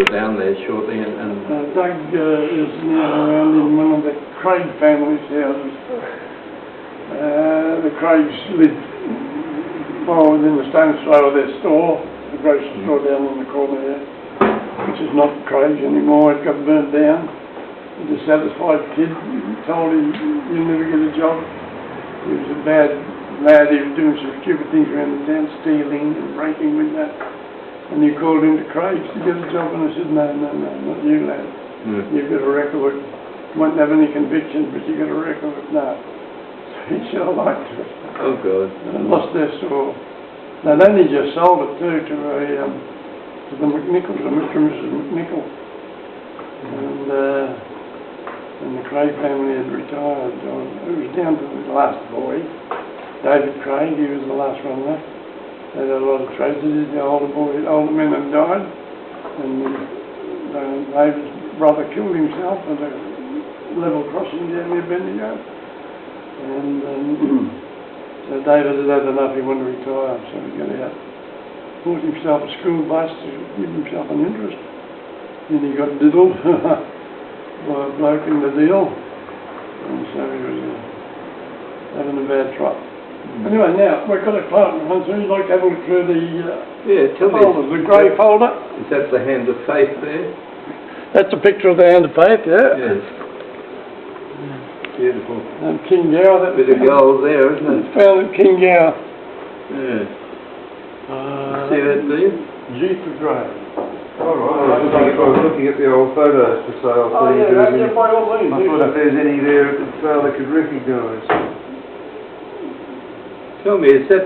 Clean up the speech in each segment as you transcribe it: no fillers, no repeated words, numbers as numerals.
down there shortly Doug is now around in one of the Craig family's houses. The Craigs live within the stone's throw of their store, the grocery store down in the corner there, which is not Craig's anymore. It got burnt down. A dissatisfied kid told him, "You'll never get a job." He was a bad lad. He was doing some stupid things around the town, stealing and breaking with that. And he called into Craig's to get a job, and I said, no, not you, lad. You've got a record. Won't have any convictions, but you've got a record. No. He sure liked it. Oh, God. And lost their store. They'd only just sold it, too, to the McNicholls, Mr. and Mrs. McNichol. And the Craig family had retired. It was down to the last boy, David Craig. He was the last one left. They had a lot of tragedies. The older men had died, and David's brother killed himself at a level crossing down near Bendigo. And so David had enough. He wanted to retire, so he got out, bought himself a school bus to give himself an interest. Then he got diddled by a bloke in the deal, and so he was having a bad trot. Anyway, now we've got a client on, so you'd like to have a look through the folder, the grey folder. Is that the hand of faith there? That's a picture of the hand of faith, yeah. Yes. Beautiful. And King Gower. Bit of gold there, isn't it? It's found at King Gower. Yeah. See that, do you? G for grey. All right. I was looking at the old photos for sale. Oh, yeah, by all means. I thought if there's any there for sale they could recognise. Tell me, is that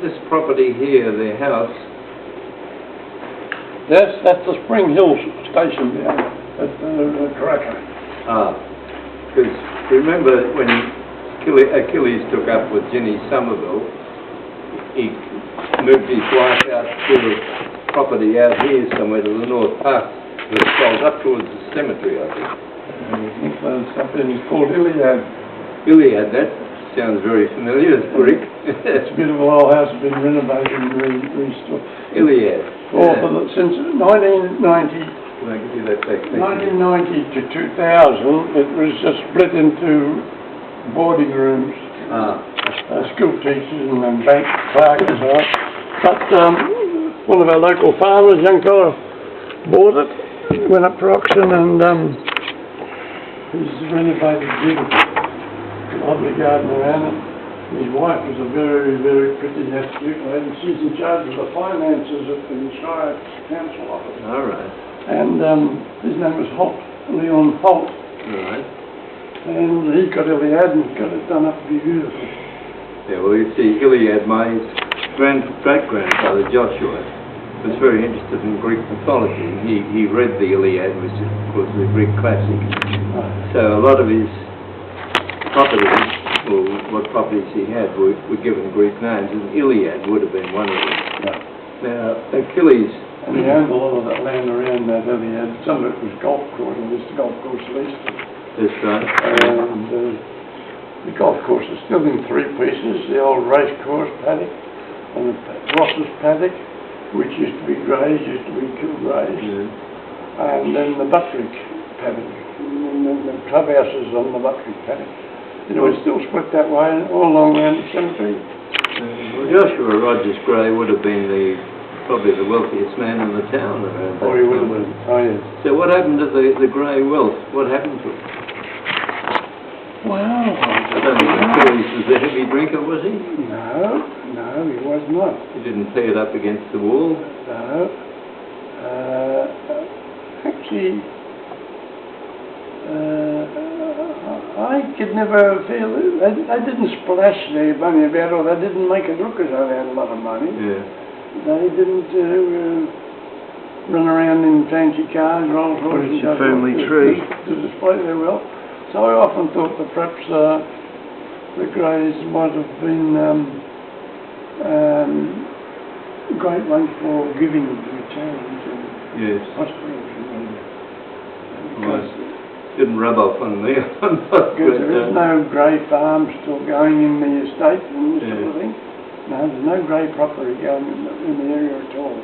this property here, the house? Yes, that's the Spring Hill station there. That's the Cracker. Ah, because remember when Achilles took up with Ginny Somerville, he moved his wife out to a property out here somewhere to the North Park, that sold up towards the cemetery, I think. Something is called Iliad. Iliad, that sounds very familiar. It's brick. It's a beautiful old house, has been renovated and restored. Iliad. Since 1990. Can I give you that back? 1990 to 2000, it was just split into boarding rooms, school teachers and bank clerks and so on. But one of our local farmers, young fella, bought it, went up for auction, and he's renovated beautifully. Lovely garden around it. His wife was a very, very pretty, astute lady. She's in charge of the finances at the Shire Council office. All right. And his name was Leon Holt. Right. And he got Iliad and got it done up beautifully. Yeah, well, you see, Iliad, my great-grandfather Joshua was very interested in Greek mythology. He read the Iliad, which was the Greek classic. So a lot of his properties, or what properties he had, were given Greek names, and Iliad would have been one of them. Yeah. Now, Achilles... And he owned a lot of that land around that Iliad. Some of it was golf course, and this golf course leased. That's right. And the golf course is still in three pieces. The old race course paddock, and the Ross's paddock, which used to be Gray's, used to be Kilgray's. And then the Buttrick paddock, and then the clubhouses on the Buttrick paddock. It was still split that way, all along around the cemetery. Well, Joshua Rogers Gray would have been probably the wealthiest man in the town around that time. He would have been. Oh, yes. So what happened to the Gray wealth? What happened to it? Well, I don't think Achilles was a heavy drinker, was he? No, he was not. He didn't pay it up against the wall? No. Actually, I could never feel it. They didn't splash their money about, or they didn't make it look as though they had a lot of money. Yeah. They didn't run around in fancy cars, Rolls Royces, a family tree to display their wealth. So I often thought that perhaps the Greys might have been great ones for giving to charities and hospitals. Well, didn't rub off on me. Because there is no grey farm still going in the estate and this sort of thing. No, there's no grey property going in the area at all.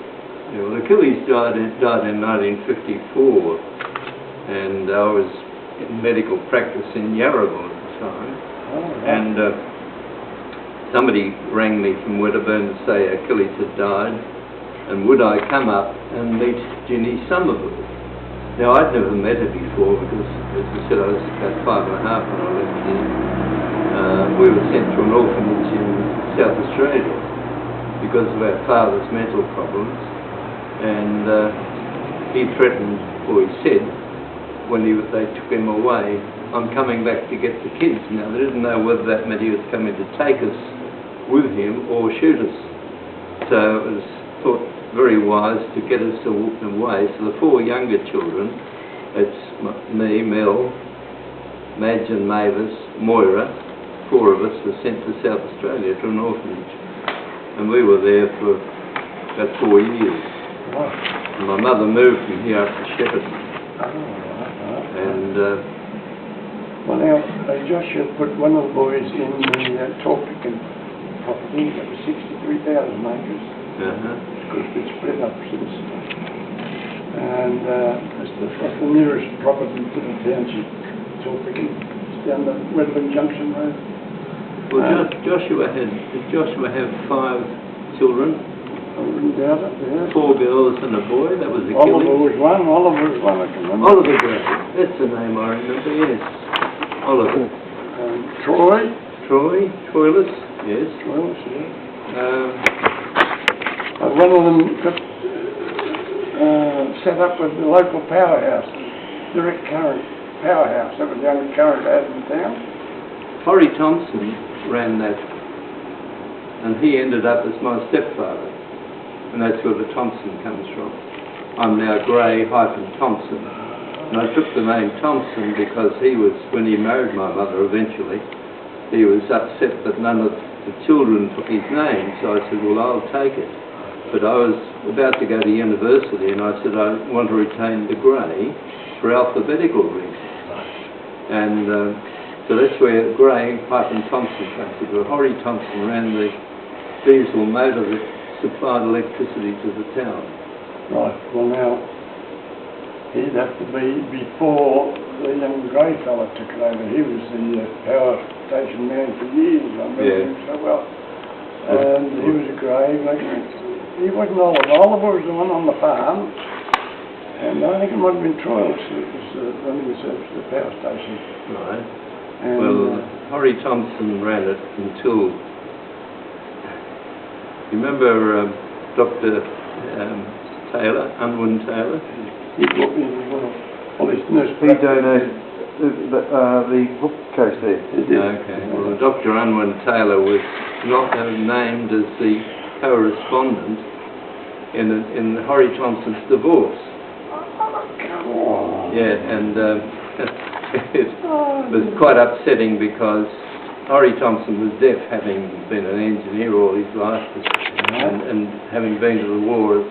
Yeah, well, Achilles died in 1954, and I was in medical practice in Yarraville at the time. And somebody rang me from Wedderburn to say Achilles had died, and would I come up and meet Ginny Somerville. Now, I'd never met her before because, as I said, I was about 5 and a half when I left here. We were sent to an orphanage in South Australia because of our father's mental problems, and he threatened, or he said, when they took him away, I'm coming back to get the kids. Now, they didn't know whether that meant he was coming to take us with him or shoot us. So it was thought very wise to get us away. So the 4 younger children, it's me, Mel, Madge and Mavis, Moira, 4 of us were sent to South Australia to an orphanage. And we were there for about 4 years. And my mother moved from here up to Shepparton. And well, now, Joshua put one of the boys in the Torpican property that was 63,000 acres. Because it's split up since. And that's the nearest property to the township, Torpican. It's down the Wedderburn Junction Road. Well, did Joshua have 5 children? I wouldn't doubt it, yeah. 4 girls and a boy, that was Achilles. Oliver was one, I can remember. Oliver Gray, that's the name I remember, yes. Oliver. Troilus, yes. Troilus, yeah. One of them got set up with the local powerhouse, direct current powerhouse. That was the only current out in town. Horry Thompson ran that, and he ended up as my stepfather, and that's where the Thompson comes from. I'm now gray-thompson, and I took the name Thompson because he was, when he married my mother eventually, he was upset that none of the children took his name, so I said, well, I'll take it. But I was about to go to university, and I said, I want to retain the Gray for alphabetical reasons. And so that's where Gray-Thompson comes from. Horry Thompson ran the diesel motor that supplied electricity to the town. Right, well now, he'd have to be before the young Gray fella took it over. He was the power station man for years, I remember him so well. And he was a Gray, he wasn't Oliver. Oliver was the one on the farm, and I think it might have been Troilus that was running the service of the power station. Right. And, well, Horry Thompson ran it until, you remember Dr. Taylor, Unwin Taylor? He brought me as well. All his nurse. He donated the bookcase there. Okay. Well, Dr. Unwin Taylor was not named as the correspondent in Horry Thompson's divorce. Come on. Yeah, and it was quite upsetting because Horry Thompson was deaf, having been an engineer all his life, and having been to the war at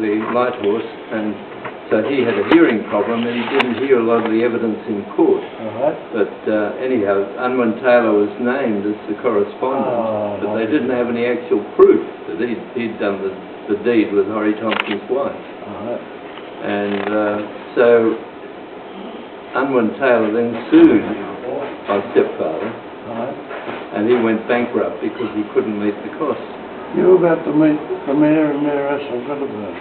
the Light Horse, and so he had a hearing problem and he didn't hear a lot of the evidence in court. But anyhow, Unwin Taylor was named as the correspondent, but they didn't have any actual proof that he'd done the deed with Horry Thompson's wife. And so Unwin Taylor then sued my stepfather, and he went bankrupt because he couldn't meet the costs. You're about to meet the mayor and mayoress of Wedderburn.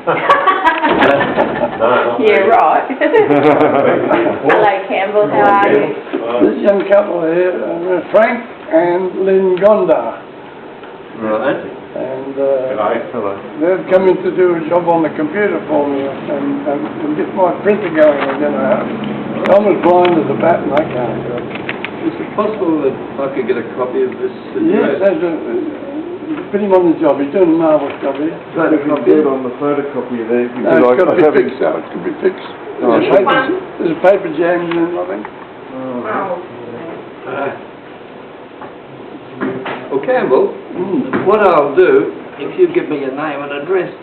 Yeah, right. Hello, Campbell, how are you? This young couple here, Frank and Lynn Gondar. Right. And they've come in to do a job on the computer for me and get my printer going again. I'm as blind as a bat and I can't do it. Is it possible that I could get a copy of this? Yes, put him on the job. He's doing a marvellous job here. So if you do it on the photocopy there, no, it's got to be fixed, so it could be fixed. There's a paper jam in it, I think. Well, Campbell, what I'll do, if you give me your name and address,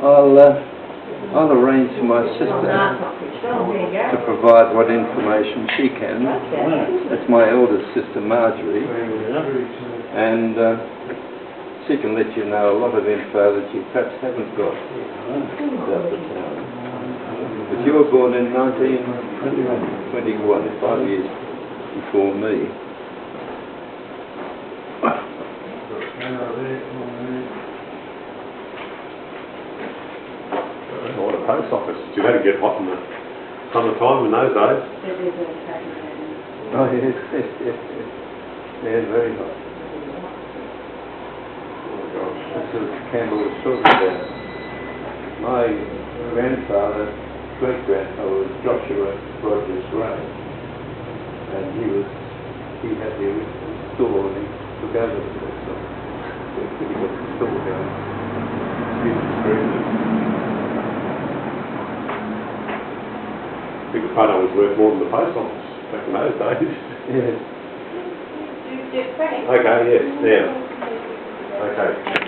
I'll arrange for my sister to provide what information she can. That's my eldest sister, Marjorie. And she can let you know a lot of info that you perhaps haven't got about the town. But you were born in 1921, 5 years before me. What a post office. You had to get hot in the summertime in those days. Oh yes, yes, yes, yes. Yeah, very hot. Oh my gosh. That's what Campbell was talking about. My grandfather, great-grandfather was Joshua Rogers Ray. And he had the original store and he took over the place. So he got the store going. I think the photo was worth more than the post office back in those days. Yes. Okay, yes, now. Okay.